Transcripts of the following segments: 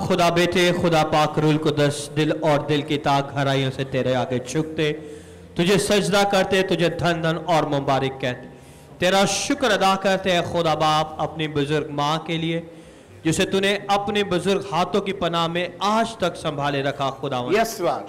खुदा बेटे, खुदा पाक रूल कुदस, दिल और दिल की ताक गहराइयों से तेरे आगे झुकते, तुझे सजदा करते, तुझे धन धन और मुबारक कहते, तेरा शुक्र अदा करते हैं खुदा बाप अपनी बुजुर्ग माँ के लिए जिसे तूने अपने बुजुर्ग हाथों की पनाह में आज तक संभाले रखा। खुदा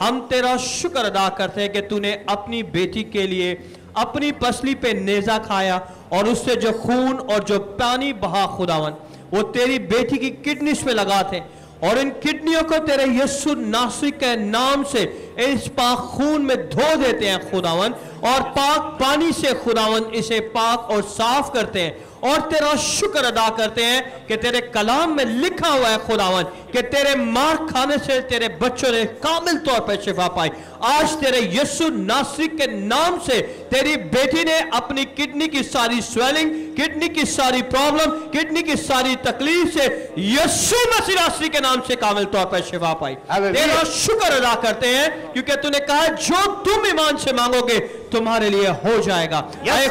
हम तेरा शुक्र अदा करते हैं कि तूने अपनी बेटी के लिए अपनी पसली पे नेजा खाया और उससे जो खून और जो पानी बहा खुदावन वो तेरी बेटी की किडनीज पे लगाते और इन किडनियों को तेरे यीशु नासरी के नाम से इस पाक खून में धो देते हैं खुदावन, और पाक पानी से खुदावन इसे पाक और साफ करते हैं और तेरा शुक्र अदा करते हैं कि तेरे कलाम में लिखा हुआ है खुदावन कि तेरे मार खाने से तेरे बच्चों ने कामिल तौर पर शिफा पाई। आज तेरे यीशु नासरी के नाम से तेरी बेटी ने अपनी किडनी की सारी स्वेलिंग, किडनी की सारी प्रॉब्लम, किडनी की सारी तकलीफ से यीशु मसीह नासरी के नाम से कामिल तौर पर शिफा पाई। तेरा शुक्र अदा करते हैं क्योंकि तूने कहा जो तुम ईमान से मांगोगे तुम्हारे लिए हो जाएगा।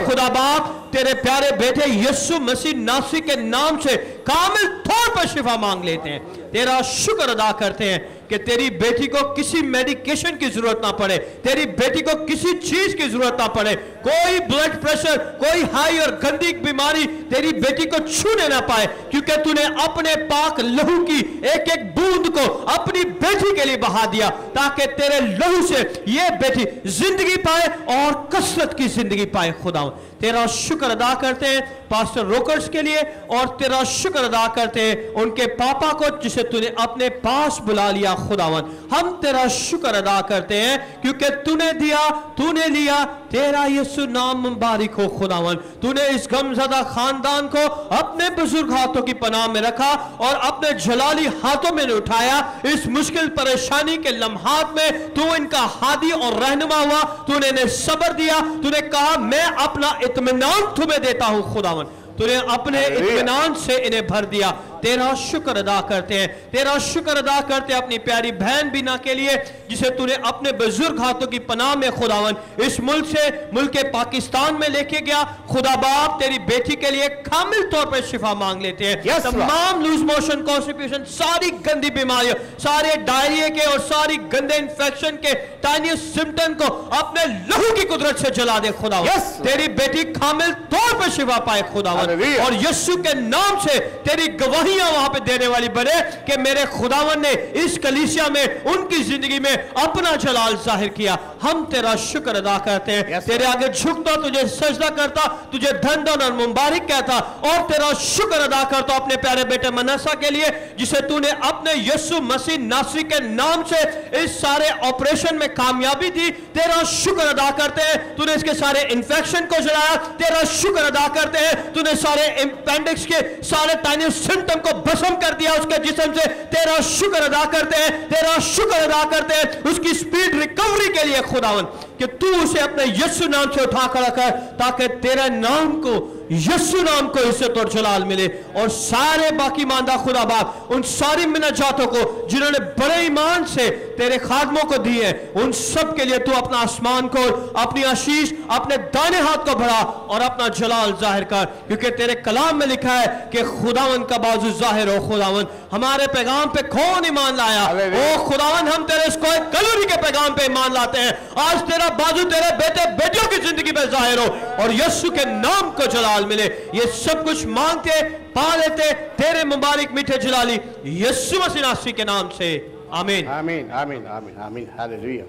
खुदा बाप तेरे प्यारे बेटे यीशु मसीह नासरी के नाम से कामिल तौर पर शिफा मांग लेते हैं। तेरा शुक्र अदा करते हैं कि तेरी बेटी को किसी मेडिकेशन की जरूरत ना पड़े, तेरी बेटी को किसी चीज की जरूरत ना पड़े, कोई ब्लड प्रेशर, कोई हाई और गंदी बीमारी तेरी बेटी को छूने ना पाए, क्योंकि तूने अपने पाक लहू की एक एक बूंद को अपनी बेटी के लिए बहा दिया ताकि तेरे लहू से ये बेटी जिंदगी पाए और कसरत की जिंदगी पाए। खुदा तेरा शुक्र अदा करते हैं पास्टर रोकर्स के लिए और तेरा शुक्र अदा करते हैं उनके पापा को जिसे तूने अपने पास बुला लिया। खुदावन हम तेरा शुक्र अदा करते हैं क्योंकि तूने दिया, तूने लिया, तेरा यीशु नाम मुबारक हो। खुदावन तूने इस गमज़दा खानदान को अपने बुजुर्ग हाथों की पनाह में रखा और अपने जलाली हाथों में उठाया। इस मुश्किल परेशानी के लम्हात में तू इनका हादी और रहनुमा हुआ, तूने इन्हें सब्र दिया, तूने कहा मैं अपना इत्मीनान तुम्हें देता हूं। खुदावन तूने अपने इत्मीनान से इन्हें भर दिया। तेरा शुक्र अदा करते हैं, तेरा शुक्र अदा करते हैं अपनी प्यारी बहन बीना के लिए जिसे तूने अपने बुजुर्ग हाथों की पनाह में खुदावन इस मुल्क से मुल्क पाकिस्तान में लेके गया। खुदा बाप तेरी बेटी के लिए कामिल तौर पर शिफा मांग लेते हैं। तमाम लूज मोशन, कॉन्स्टिपेशन, सारी गंदी बीमारियों, सारे डायरिया के और सारी गंदे इन्फेक्शन के टाइनी सिम्टम को अपने लहू की कुदरत से जला दे। खुदा तेरी बेटी कामिल तौर पर शिफा पाए खुदावन, और यीशु के नाम से तेरी गवाही वहां पे देने वाली बने कि मेरे खुदावन ने इस कलीसिया में उनकी जिंदगी में अपना जलाल जाहिर किया। हम तेरा शुक्र अदा करते हैं, तेरे आगे झुकता, तुझे सजदा करता, तुझे धन धन और मुबारक कहता और तेरा शुक्र अदा करता अपने प्यारे बेटे मनसा के लिए जिसे तूने अपने यीशु मसीह नासरी के नाम से इस सारे ऑपरेशन में कामयाबी दी। तेरा शुक्र अदा करते हैं तूने इसके सारे इंफेक्शन को जलाया। तेरा शुक्र अदा करते हैं तूने सारे अपेंडिक्स के सारे टाइनी सिम्टम को भस्म कर दिया उसके जिस्म से। तेरा शुक्र अदा करते हैं, तेरा शुक्र अदा करते हैं उसकी स्पीड रिकवरी के लिए खुदावन कि तू उसे अपने यीशु नाम से उठा कर रखा ताकि तेरे नाम को, यीशु नाम को इज्जत और जलाल मिले। और सारे बाकी मानदा खुदा बाप उन सारी मिन्नजातों को जिन्होंने बड़े ईमान से तेरे खादमों को दी है उन सब के लिए तू अपना आसमान को, अपनी आशीष अपने दाने हाथ को बढ़ा और अपना जलाल जाहिर कर, क्योंकि तेरे कलाम में लिखा है कि खुदावन का बाजू जाहिर हो। खुदावन हमारे पैगाम पे कौन ईमान लाया? ओ खुदावन हम तेरे इस कलवरी के पैगाम पे ईमान लाते हैं। आज तेरा बाजू तेरे बेटे बेटियों की जिंदगी में जाहिर हो और यीशु के नाम को जलाल मिले। ये सब कुछ मांगते पा लेते तेरे मुबारक मीठे जलाली यीशु मसीह नासरी के नाम से। आमीन, आमीन, आमीन, आमीन, आमीन, हालेलुया।